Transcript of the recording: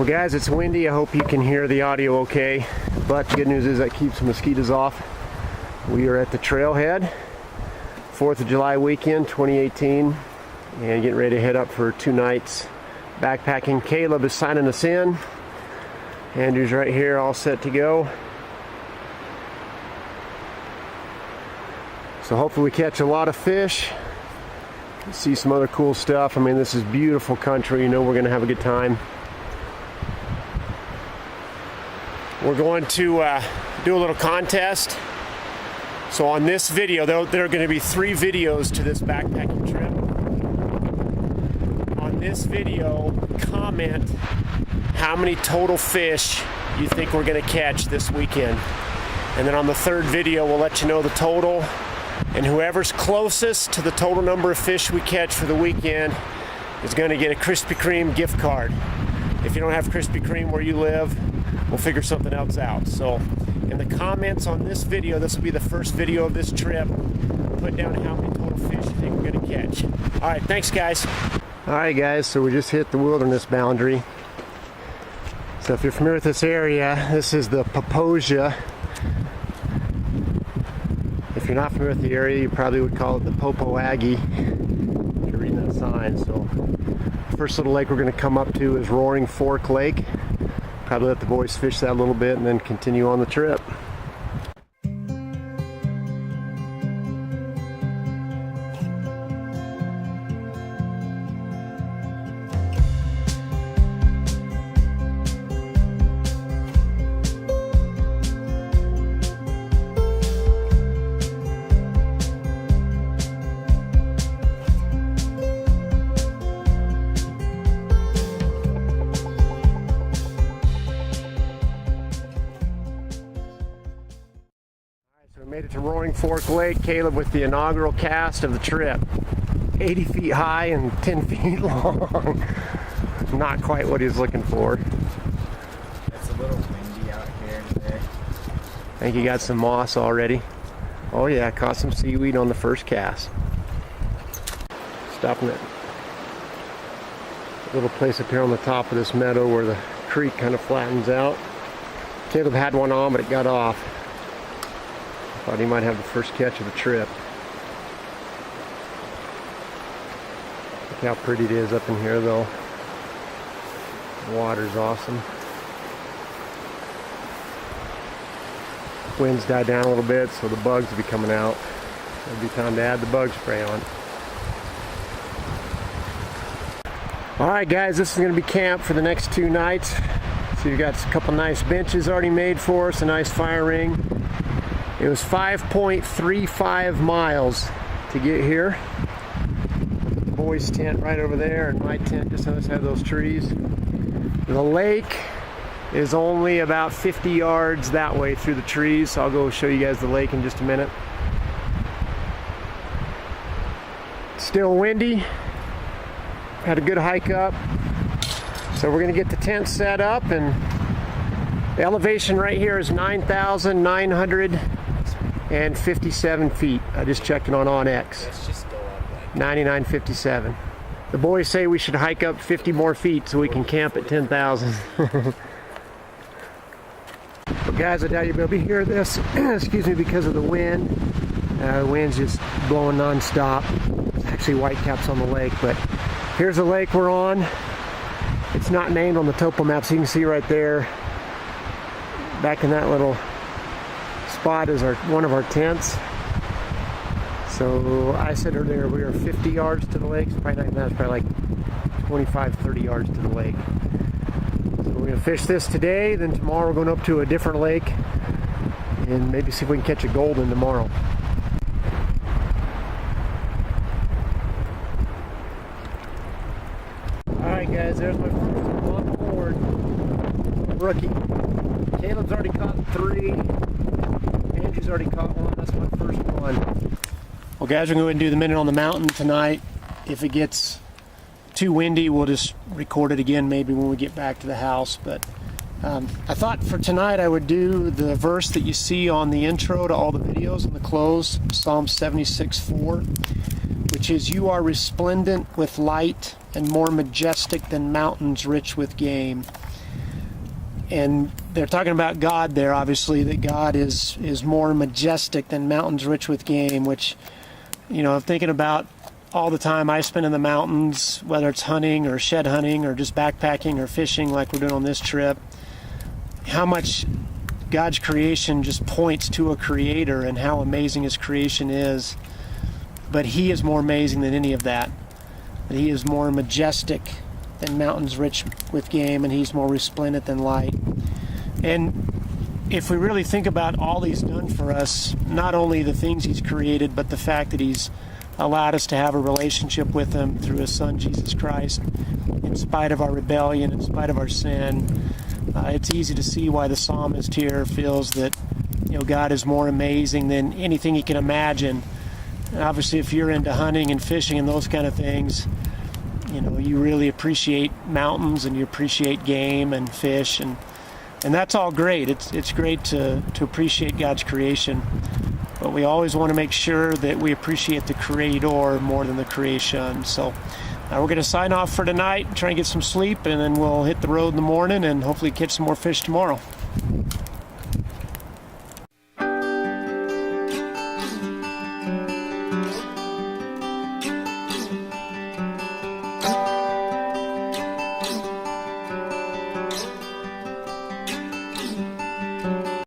Well guys, it's windy. I hope you can hear the audio okay, but the good news is that keeps the mosquitoes off. We are at the trailhead, 4th of July weekend 2018, and getting ready to head up for 2 nights backpacking. Caleb is signing us in. Andrew's right here, all set to go. So hopefully we catch a lot of fish, see some other cool stuff. I mean, this is beautiful country. You know we're going to have a good time. We're going to do a little contest. So on this video, there are going to be 3 videos to this backpacking trip. On this video, comment how many total fish you think we're going to catch this weekend. And then on the 3rd video, we'll let you know the total. And whoever's closest to the total number of fish we catch for the weekend is going to get a Krispy Kreme gift card. If you don't have Krispy Kreme where you live, we'll figure something else out. So in the comments on this video, this will be the first video of this trip, put down how many total fish you think we're going to catch. All right, thanks guys. All right guys, so we just hit the wilderness boundary. So if you're familiar with this area, this is the Paposia. If you're not familiar with the area, you probably would call it the Popo Aggie if you're reading that sign. So the first little lake we're going to come up to is Roaring Fork Lake. Probably let the boys fish that a little bit and then continue on the trip. So we made it to Roaring Fork Lake. Caleb with the inaugural cast of the trip. 80 feet high and 10 feet long. Not quite what he was looking for. It's a little windy out here today. I think he got some moss already. Oh yeah, caught some seaweed on the first cast. Stopping at a little place up here on the top of this meadow where the creek kind of flattens out. Caleb had one on, but it got off. Thought he might have the first catch of the trip. Look how pretty it is up in here though. The water's awesome. Winds died down a little bit, so the bugs will be coming out. It'll be time to add the bug spray on. Alright guys, this is going to be camp for the next 2 nights. So you got a couple nice benches already made for us, a nice fire ring. It was 5.35 miles to get here. The boys' tent right over there and my tent just on the side of those trees. The lake is only about 50 yards that way through the trees, so I'll go show you guys the lake in just a minute. Still windy. Had a good hike up. So we're gonna get the tent set up, and the elevation right here is 9,957 feet. I just checked it on OnX. Let's just go up like 9957. The boys say we should hike up 50 more feet so we can camp at 10,000. But guys, I doubt you'll be able to hear this, excuse me, because of the wind. The wind's just blowing non-stop. There's actually whitecaps on the lake, but here's the lake we're on. It's not named on the topo map, so you can see right there, back in that little spot is one of our tents. So I said earlier we were 50 yards to the lake. It's probably not that, it's probably like 25, 30 yards to the lake. So we're gonna fish this today, then tomorrow we're going up to a different lake and maybe see if we can catch a golden tomorrow. Alright guys, there's my first one on the board. Brookie. Caleb's already caught 3. Andrew's already caught 1. That's my first one. Well guys, we're going to do the Minute on the Mountain tonight. If it gets too windy, we'll just record it again maybe when we get back to the house. But I thought for tonight I would do the verse that you see on the intro to all the videos in the close, Psalm 76:4, which is, "You are resplendent with light and more majestic than mountains rich with game." And they're talking about God there, obviously, that God is more majestic than mountains rich with game, which, I'm thinking about all the time I spend in the mountains, whether it's hunting or shed hunting or just backpacking or fishing like we're doing on this trip, how much God's creation just points to a creator and how amazing his creation is. But he is more amazing than any of that. He is more majestic than mountains rich with game, and he's more resplendent than light. And if we really think about all he's done for us, not only the things he's created, but the fact that he's allowed us to have a relationship with him through his son Jesus Christ, in spite of our rebellion, in spite of our sin, it's easy to see why the psalmist here feels that God is more amazing than anything he can imagine. And obviously, if you're into hunting and fishing and those kind of things, you really appreciate mountains and you appreciate game and fish, and that's all great. It's great to appreciate God's creation, but we always want to make sure that we appreciate the Creator more than the creation. So we're going to sign off for tonight, try and get some sleep, and then we'll hit the road in the morning and hopefully catch some more fish tomorrow.